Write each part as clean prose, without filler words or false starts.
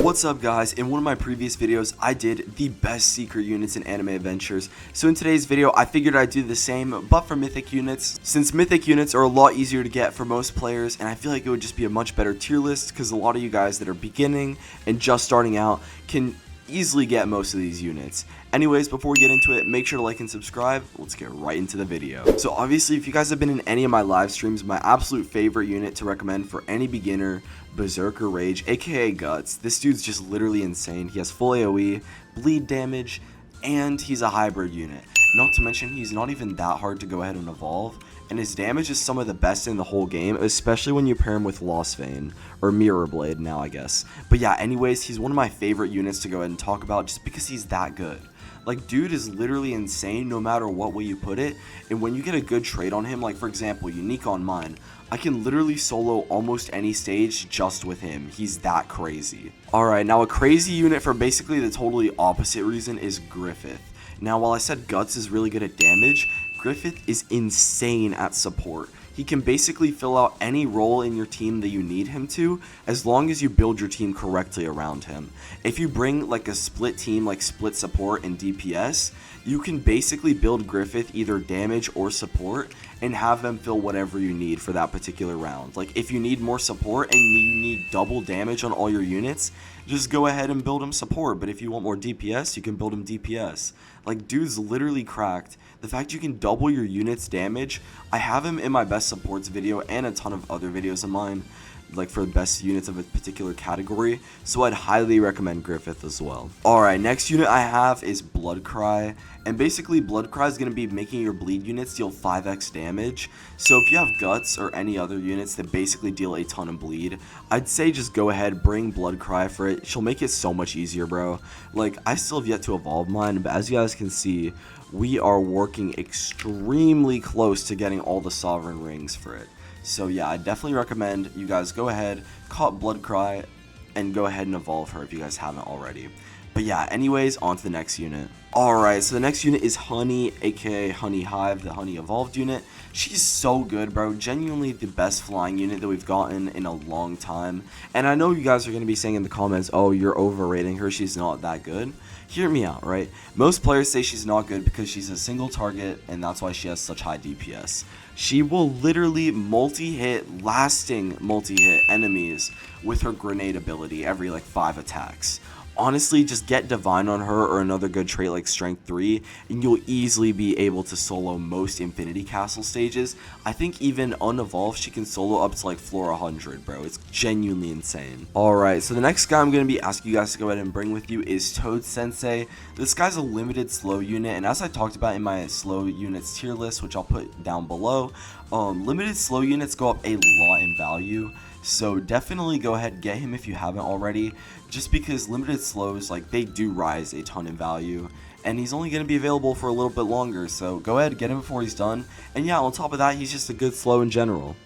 What's up guys, in one of my previous videos I did the best secret units in anime adventures. So in today's video I figured I'd do the same but for mythic units, since mythic units are a lot easier to get for most players, and I feel like it would just be a much better tier list because a lot of you guys that are beginning and just starting out can easily get most of these units. Anyways, before we get into it, make sure to like and subscribe. Let's get right into the video. So obviously, if you guys have been in any of my live streams, my absolute favorite unit to recommend for any beginner, Berserker Rage, aka Guts. This dude's just literally insane. He has full AoE, bleed damage, and he's a hybrid unit. Not to mention, he's not even that hard to go ahead and evolve, and his damage is some of the best in the whole game, especially when you pair him with Lost Vein, or Mirror Blade now, I guess. But yeah, anyways, he's one of my favorite units to go ahead and talk about just because he's that good. Like, dude is literally insane no matter what way you put it, and when you get a good trade on him, like for example, Unique on mine, I can literally solo almost any stage just with him. He's that crazy. Alright, now a crazy unit for basically the totally opposite reason is Griffith. Now, while I said Guts is really good at damage, Griffith is insane at support. He can basically fill out any role in your team that you need him to, as long as you build your team correctly around him. If you bring like a split team, like split support and DPS, you can basically build Griffith either damage or support and have them fill whatever you need for that particular round. Like if you need more support and you need double damage on all your units, just go ahead and build him support. But if you want more DPS, you can build him DPS. Like, dude's literally cracked. The fact you can double your unit's damage, I have him in my best supports video and a ton of other videos of mine, like for the best units of a particular category, so I'd highly recommend Griffith as well. Alright, next unit I have is Bloodcry, and basically Bloodcry is going to be making your bleed units deal 5x damage, so if you have Guts or any other units that basically deal a ton of bleed, I'd say just go ahead, bring Bloodcry for it. She'll make it so much easier, bro. Like, I still have yet to evolve mine, but as you guys can see, we are working extremely close to getting all the Sovereign Rings for it. So yeah, I definitely recommend you guys go ahead, caught Bloodcry, and go ahead and evolve her if you guys haven't already. But yeah, anyways, on to the next unit. Alright, so the next unit is Honey, aka Honey Hive, the Honey Evolved unit. She's so good, bro. Genuinely the best flying unit that we've gotten in a long time. And I know you guys are going to be saying in the comments, oh, you're overrating her, she's not that good. Hear me out, right? Most players say she's not good because she's a single target, and that's why she has such high DPS. She will literally multi-hit, lasting multi-hit enemies with her grenade ability every like 5 attacks. Honestly, just get Divine on her or another good trait like Strength 3, and you'll easily be able to solo most Infinity Castle stages. I think even unevolved, she can solo up to like floor 100, bro. It's genuinely insane. Alright, so the next guy I'm going to be asking you guys to go ahead and bring with you is Toad Sensei. This guy's a limited slow unit, and as I talked about in my slow units tier list, which I'll put down below, limited slow units go up a lot in value. So definitely go ahead and get him if you haven't already, just because limited slows, like, they do rise a ton in value, and he's only going to be available for a little bit longer, so go ahead, get him before he's done. And yeah, on top of that, he's just a good slow in general.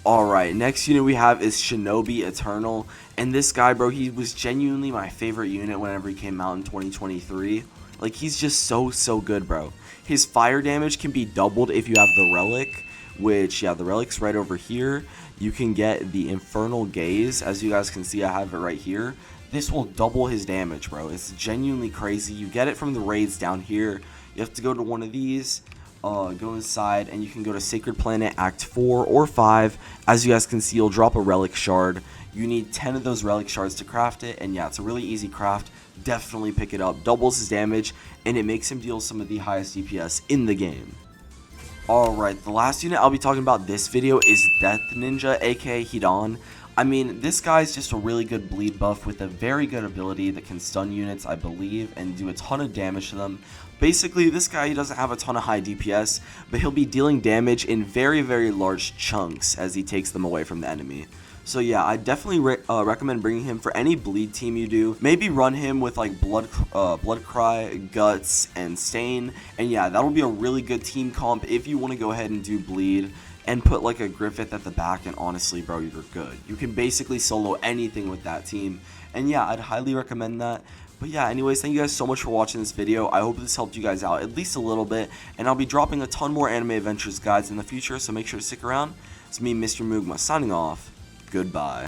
Alright, next unit we have is Shinobi Eternal, and this guy, bro, he was genuinely my favorite unit whenever he came out in 2023. Like, he's just so good, bro. His fire damage can be doubled if you have the relic, which, yeah, the relic's right over here. You can get the Infernal Gaze. As you guys can see, I have it right here. This will double his damage, bro. It's genuinely crazy. You get it from the raids down here. You have to go to one of these, go inside, and you can go to Sacred Planet Act 4 or 5. As you guys can see, you'll drop a relic shard. You need 10 of those relic shards to craft it, and yeah, it's a really easy craft. Definitely pick it up. Doubles his damage, and it makes him deal some of the highest DPS in the game. Alright, the last unit I'll be talking about this video is Death Ninja, aka Hidan. I mean, this guy's just a really good bleed buff with a very good ability that can stun units, I believe, and do a ton of damage to them. Basically, this guy, he doesn't have a ton of high DPS, but he'll be dealing damage in very very chunks as he takes them away from the enemy. So yeah, I definitely recommend bringing him for any bleed team you do. Maybe run him with like Bloodcry, Guts, and Stain. And yeah, that'll be a really good team comp if you want to go ahead and do bleed. And put like a Griffith at the back, and honestly, bro, you're good. You can basically solo anything with that team. And yeah, I'd highly recommend that. But yeah, anyways, thank you guys so much for watching this video. I hope this helped you guys out at least a little bit. And I'll be dropping a ton more anime adventures guides in the future, so make sure to stick around. It's me, Mr. Mugma, signing off. Goodbye.